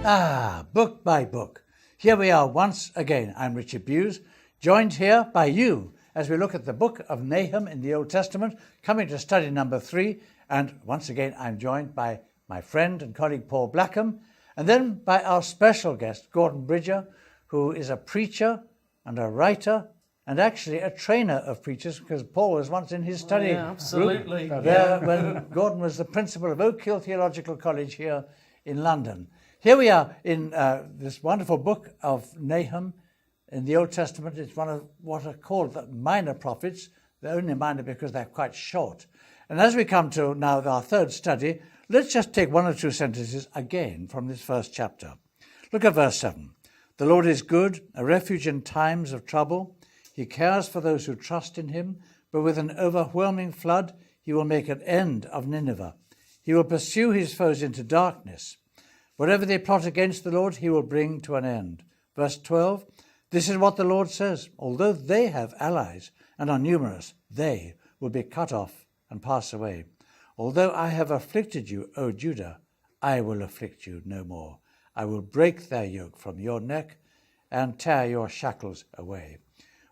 Book by book. Here we are once again. I'm Richard Bewes, joined here by you as we look at the book of Nahum in the Old Testament, coming to study number 3. And once again, I'm joined by my friend and colleague Paul Blackham, and then by our special guest, Gordon Bridger, who is a preacher and a writer and actually a trainer of preachers, because Paul was once in his study absolutely. group there when Gordon was the principal of Oak Hill Theological College here in London. Here we are in this wonderful book of Nahum in the Old Testament. It's one of what are called the minor prophets. They're only minor because they're quite short. And as we come to now our third study, let's just take one or two sentences again from this first chapter. Look at verse 7. The Lord is good, a refuge in times of trouble. He cares for those who trust in him, but with an overwhelming flood, he will make an end of Nineveh. He will pursue his foes into darkness. Whatever they plot against the Lord, he will bring to an end. Verse 12, this is what the Lord says. Although they have allies and are numerous, they will be cut off and pass away. Although I have afflicted you, O Judah, I will afflict you no more. I will break their yoke from your neck and tear your shackles away.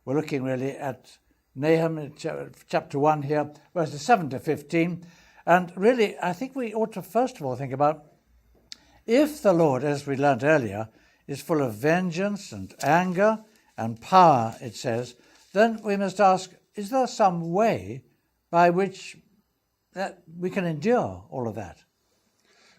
We're looking really at Nahum chapter 1 here, verses 7 to 15. And really, I think we ought to first of all think about if the Lord, as we learned earlier, is full of vengeance and anger and power, it says, then we must ask, is there some way by which that we can endure all of that?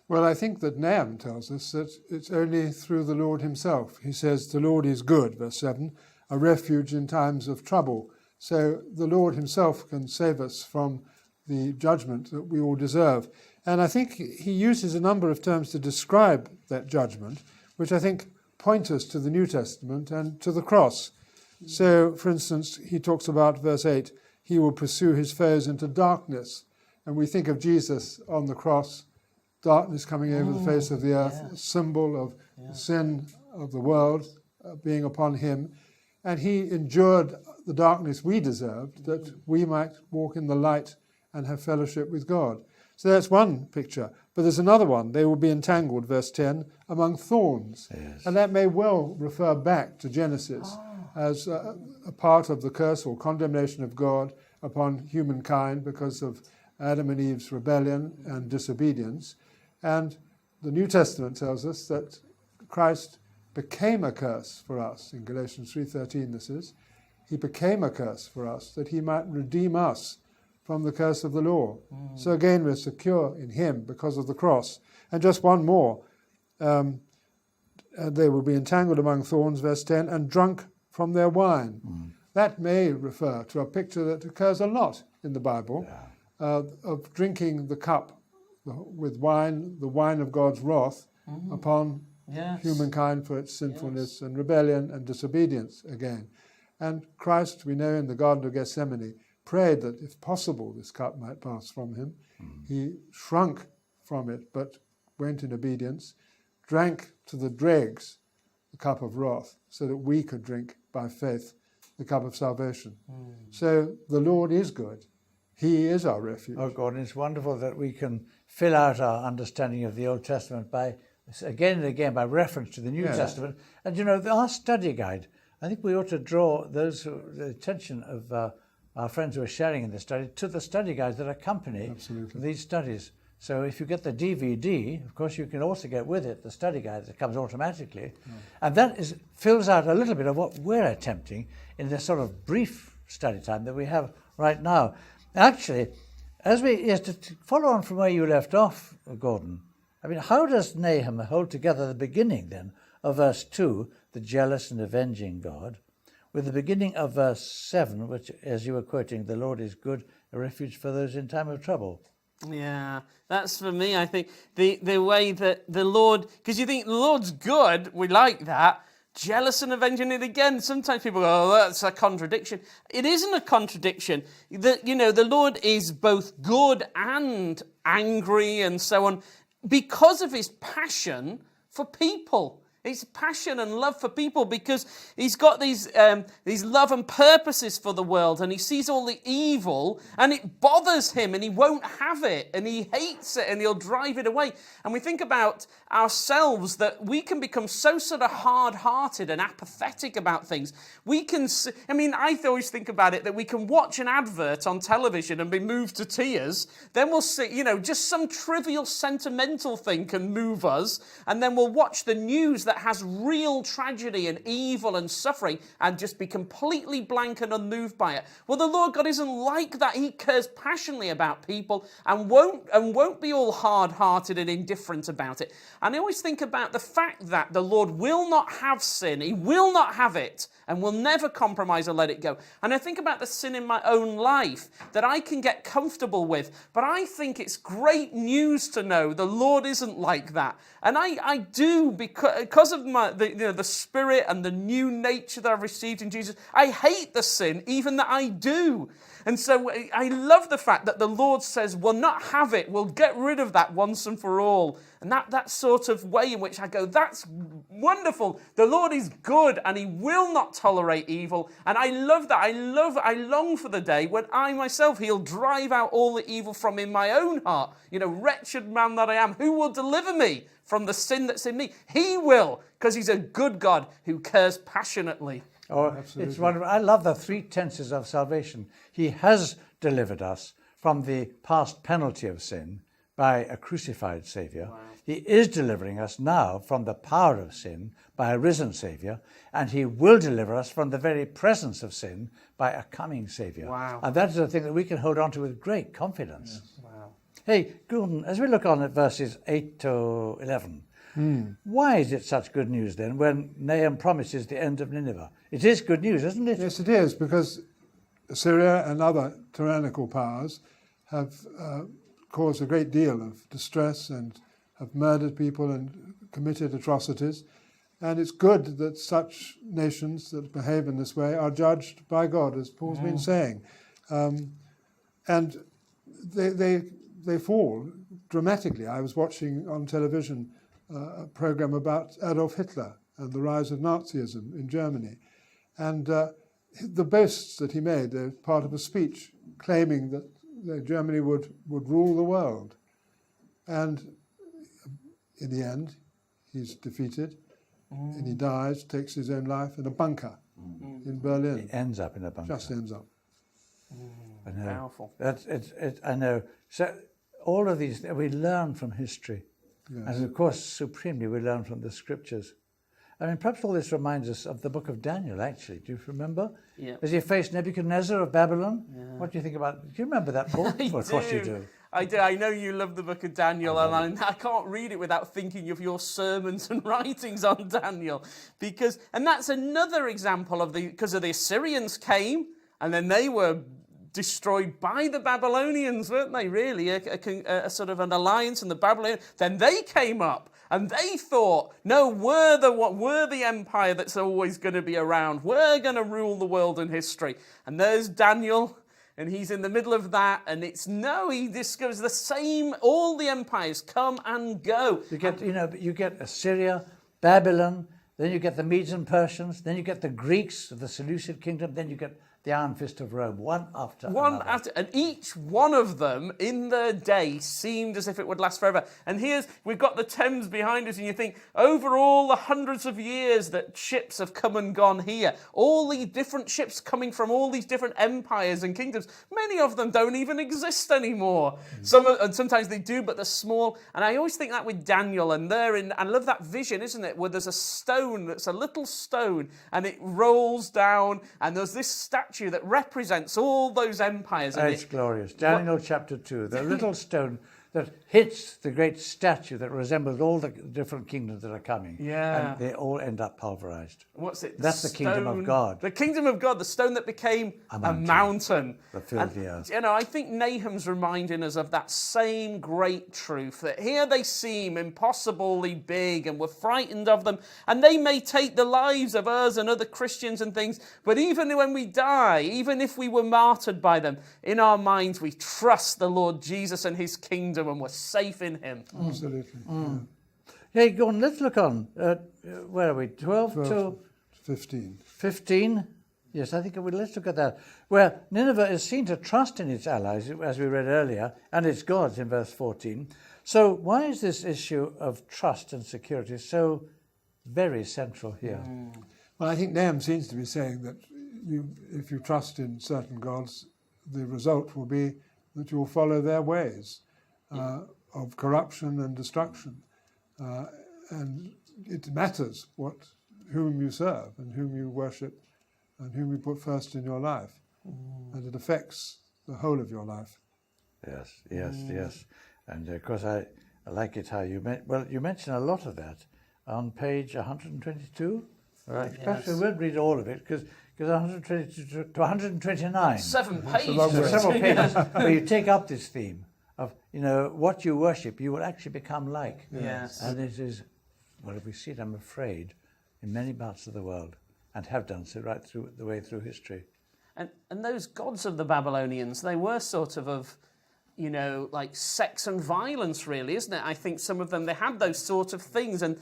Well, I think that Nahum tells us that it's only through the Lord himself. He says, the Lord is good, verse 7, a refuge in times of trouble. So the Lord himself can save us from the judgment that we all deserve. And I think he uses a number of terms to describe that judgment, which I think point us to the New Testament and to the cross. So, for instance, he talks about, verse 8, he will pursue his foes into darkness. And we think of Jesus on the cross, darkness coming over the face of the earth, a symbol of the sin of the world being upon him. And he endured the darkness we deserved, that we might walk in the light and have fellowship with God. So that's one picture. But there's another one. They will be entangled, verse 10, among thorns. Yes. And that may well refer back to Genesis as a part of the curse or condemnation of God upon humankind because of Adam and Eve's rebellion and disobedience. And the New Testament tells us that Christ became a curse for us. In Galatians 3:13 this is. He became a curse for us that he might redeem us from the curse of the law. So again, we're secure in him because of the cross. And just one more. They will be entangled among thorns, verse 10, and drunk from their wine. That may refer to a picture that occurs a lot in the Bible of drinking the cup with wine, the wine of God's wrath upon humankind for its sinfulness and rebellion and disobedience again. And Christ, we know in the Garden of Gethsemane, prayed that if possible this cup might pass from him. He shrunk from it, but went in obedience, drank to the dregs the cup of wrath, so that we could drink by faith the cup of salvation. So the Lord is good. He is our refuge. Oh God, it's wonderful that we can fill out our understanding of the Old Testament by, again and again, by reference to the New Testament. And you know, our study guide, I think we ought to draw the attention of our friends who are sharing in the study to the study guides that accompany these studies. So if you get the DVD, of course, you can also get with it the study guide that comes automatically. And that fills out a little bit of what we're attempting in this sort of brief study time that we have right now. Actually, to follow on from where you left off, Gordon, I mean, how does Nahum hold together the beginning then of verse 2, the jealous and avenging God, with the beginning of verse 7, which, as you were quoting, the Lord is good, a refuge for those in time of trouble? Yeah, that's for me, I think, the way that the Lord, because you think the Lord's good, we like that, jealous and avenging it again. Sometimes people go, oh, that's a contradiction. It isn't a contradiction. The Lord is both good and angry and so on because of his passion for people. It's passion and love for people because he's got these love and purposes for the world, and he sees all the evil and it bothers him and he won't have it and he hates it and he'll drive it away. And we think about ourselves that we can become so sort of hard-hearted and apathetic about things. I always think about it that we can watch an advert on television and be moved to tears. Then we'll see, just some trivial sentimental thing can move us, and then we'll watch the news that has real tragedy and evil and suffering and just be completely blank and unmoved by it. Well, the Lord God isn't like that. He cares passionately about people and won't be all hard-hearted and indifferent about it. And I always think about the fact that the Lord will not have sin. He will not have it and will never compromise or let it go. And I think about the sin in my own life that I can get comfortable with. But I think it's great news to know the Lord isn't like that. And I do, because of the Spirit and the new nature that I've received in Jesus, I hate the sin even that I do. And so I love the fact that the Lord says, we'll not have it. We'll get rid of that once and for all. And that sort of way in which I go, that's wonderful. The Lord is good and he will not tolerate evil. And I love that. I long for the day when I myself, he'll drive out all the evil from in my own heart. Wretched man that I am, who will deliver me from the sin that's in me? He will, because he's a good God who cares passionately. Oh, absolutely. It's wonderful. I love the three tenses of salvation. He has delivered us from the past penalty of sin by a crucified Saviour. Wow. He is delivering us now from the power of sin by a risen Saviour, and he will deliver us from the very presence of sin by a coming Saviour. Wow. And that is a thing that we can hold on to with great confidence. Yes. Wow. Hey, Gordon, as we look on at verses 8 to 11, why is it such good news then when Nahum promises the end of Nineveh? It is good news, isn't it? Yes, it is, because Assyria and other tyrannical powers have caused a great deal of distress and have murdered people and committed atrocities. And it's good that such nations that behave in this way are judged by God, as Paul's been saying. And they fall dramatically. I was watching on television a program about Adolf Hitler and the rise of Nazism in Germany. And the boasts that he made, they're part of a speech claiming that Germany would rule the world. And in the end, he's defeated and he dies, takes his own life in a bunker in Berlin. He ends up in a bunker. Just ends up. I know. Powerful. I know. So all of these, we learn from history. Yes. And of course, supremely, we learn from the scriptures. I mean, perhaps all this reminds us of the book of Daniel, actually. Do you remember? Yeah. As he faced Nebuchadnezzar of Babylon? Yeah. What do you think about it? Do you remember that, Paul? I Well, of course you do. I do. I know you love the book of Daniel, and I can't read it without thinking of your sermons and writings on Daniel. And that's another example of because the Assyrians came, and then they were destroyed by the Babylonians, weren't they, really? A sort of an alliance, and the Babylonians. Then they came up, and they thought, no, we're the empire that's always going to be around. We're going to rule the world in history. And there's Daniel, and he's in the middle of that, and he discovers the same, all the empires come and go. You get Assyria, Babylon, then you get the Medes and Persians, then you get the Greeks of the Seleucid kingdom, then you get the Iron Fist of Rome, one after another. And each one of them in their day seemed as if it would last forever. And we've got the Thames behind us, and you think, over all the hundreds of years that ships have come and gone here, all these different ships coming from all these different empires and kingdoms, many of them don't even exist anymore. And sometimes they do, but they're small. And I always think that with Daniel, and I love that vision, isn't it, where there's a stone that's a little stone, and it rolls down, and there's this statue that represents all those empires. It's glorious. Daniel chapter 2, the little stone that hits the great statue that resembles all the different kingdoms that are coming. Yeah. And they all end up pulverized. What's it? That's the kingdom of God. The kingdom of God, the stone that became a mountain. That filled the earth. I think Nahum's reminding us of that same great truth, that here they seem impossibly big and we're frightened of them, and they may take the lives of us and other Christians and things, but even when we die, even if we were martyred by them, in our minds we trust the Lord Jesus and his kingdom, and we're safe in him. Absolutely. Hey, go on, let's look on. Where are we? 12 12 to 15. 15? Yes, I think let's look at that. Where Nineveh is seen to trust in its allies, as we read earlier, and its gods in verse 14. So why is this issue of trust and security so very central here? Well, I think Nahum seems to be saying that if you trust in certain gods, the result will be that you'll follow their ways of corruption and destruction. And it matters whom you serve and whom you worship and whom you put first in your life. And it affects the whole of your life. Yes. And of course, I like it how you mention a lot of that on page 122. Right. Perhaps we won't read all of it because 122 to 129. 7 pages. So several pages where you take up this theme of, what you worship, you will actually become like. Yes. And it is, well, we see it, I'm afraid, in many parts of the world, and have done so right through the way through history. And those gods of the Babylonians, they were sort of like sex and violence, really, isn't it? I think some of them, they had those sort of things, and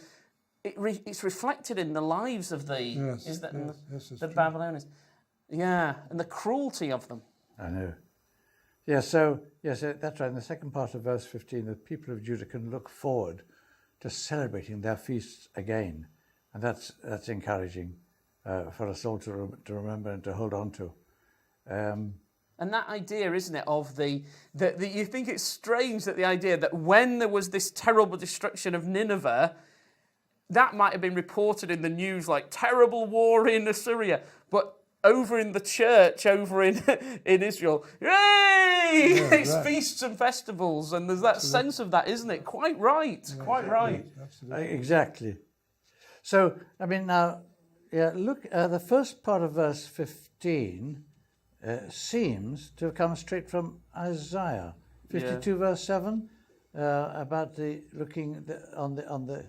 it's reflected in the lives of the Babylonians. Yeah, and the cruelty of them. I know. Yeah, so, yes, that's right. In the second part of verse 15, the people of Judah can look forward to celebrating their feasts again. And that's encouraging for us all to remember and to hold on to. And that idea, isn't it, of the you think it's strange that the idea that when there was this terrible destruction of Nineveh, that might have been reported in the news like terrible war in Assyria, but over in the church, over in Israel, yay! Yeah, it's right. feasts and festivals, and there's that sense of that, isn't it? Quite right, quite right. Absolutely. Exactly. So, I mean, now, look, the first part of verse 15 seems to have come straight from Isaiah 52, verse 7, about the looking on the.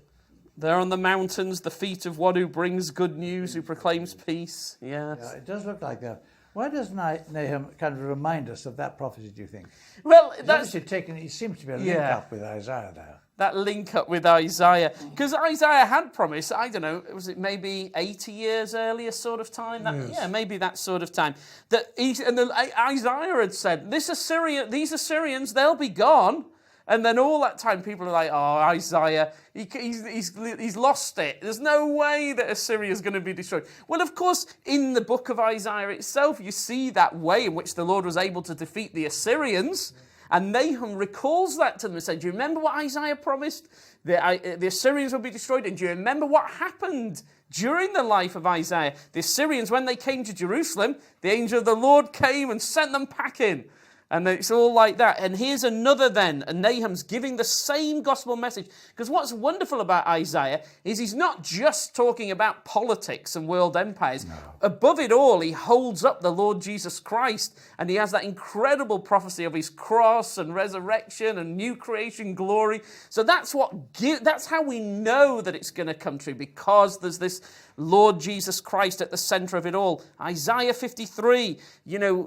There on the mountains, the feet of one who brings good news, who proclaims peace. Yes. Yeah, it does look like that. Why does Nahum kind of remind us of that prophecy, do you think? Well, He's that's obviously he seems to be a link up with Isaiah there. that link up with Isaiah. Because Isaiah had promised, I don't know, was it maybe 80 years earlier sort of time? Yes. Yeah, maybe that sort of time. Isaiah had said, these Assyrians, they'll be gone. And then all that time, people are like, oh, Isaiah, he's lost it. There's no way that Assyria is going to be destroyed. Well, of course, in the book of Isaiah itself, you see that way in which the Lord was able to defeat the Assyrians. And Nahum recalls that to them and said, do you remember what Isaiah promised? The Assyrians will be destroyed. And do you remember what happened during the life of Isaiah? The Assyrians, when they came to Jerusalem, the angel of the Lord came and sent them packing. And it's all like that. And here's another then, and Nahum's giving the same gospel message. Because what's wonderful about Isaiah is he's not just talking about politics and world empires. No. Above it all, he holds up the Lord Jesus Christ, and he has that incredible prophecy of his cross and resurrection and new creation glory. So that's how we know that it's going to come true, because there's this Lord Jesus Christ at the center of it all. Isaiah 53,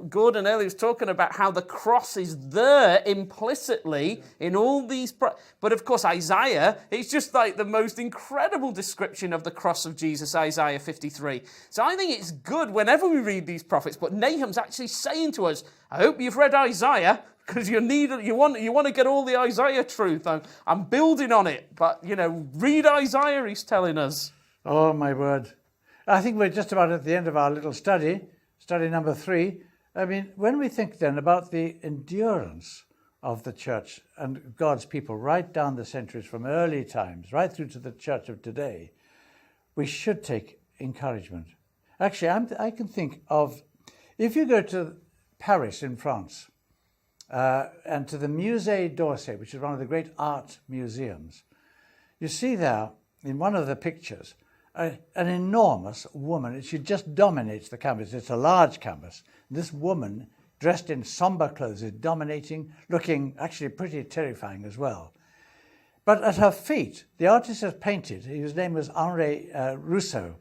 Gordon earlier was talking about how the cross is there implicitly in all these. But of course, Isaiah, it's just like the most incredible description of the cross of Jesus, Isaiah 53. So I think it's good whenever we read these prophets, but Nahum's actually saying to us, I hope you've read Isaiah, because you want to get all the Isaiah truth. I'm building on it, but read Isaiah, he's telling us. Oh, my word. I think we're just about at the end of our little study number 3. I mean, when we think then about the endurance of the church and God's people right down the centuries from early times, right through to the church of today, we should take encouragement. Actually, I can think of, if you go to Paris in France, and to the Musée d'Orsay, which is one of the great art museums, you see there, in one of the pictures, an enormous woman. She just dominates the canvas. It's a large canvas. This woman, dressed in somber clothes, is dominating, looking actually pretty terrifying as well. But at her feet, the artist has painted, his name was Henri Rousseau.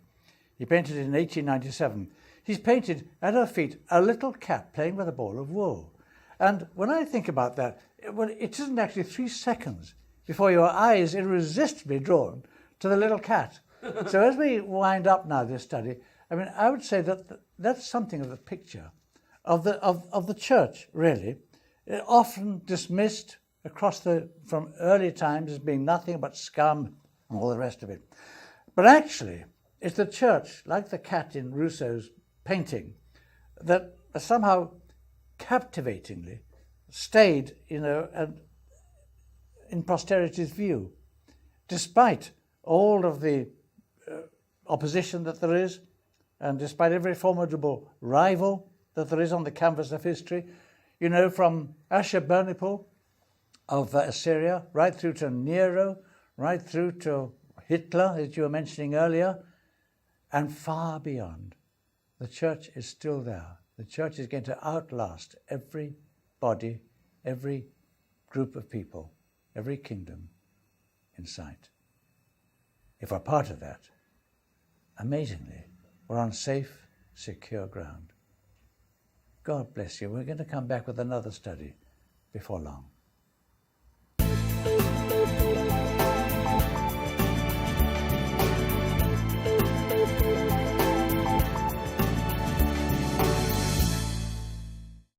He painted it in 1897. He's painted at her feet a little cat playing with a ball of wool. And when I think about that, well, it isn't actually 3 seconds before your eye is irresistibly drawn to the little cat. So as we wind up now this study, I mean, I would say that that's something of a picture of the church, really, often dismissed from early times as being nothing but scum and all the rest of it. But actually, it's the church, like the cat in Rousseau's painting, that somehow captivatingly stayed, in posterity's view, despite all of the opposition that there is, and despite every formidable rival that there is on the canvas of history, from Ashurbanipal of Assyria, right through to Nero, right through to Hitler, as you were mentioning earlier, and far beyond. The church is still there. The church is going to outlast every body, every group of people, every kingdom in sight. If we're part of that, amazingly, we're on safe, secure ground. God bless you. We're going to come back with another study before long.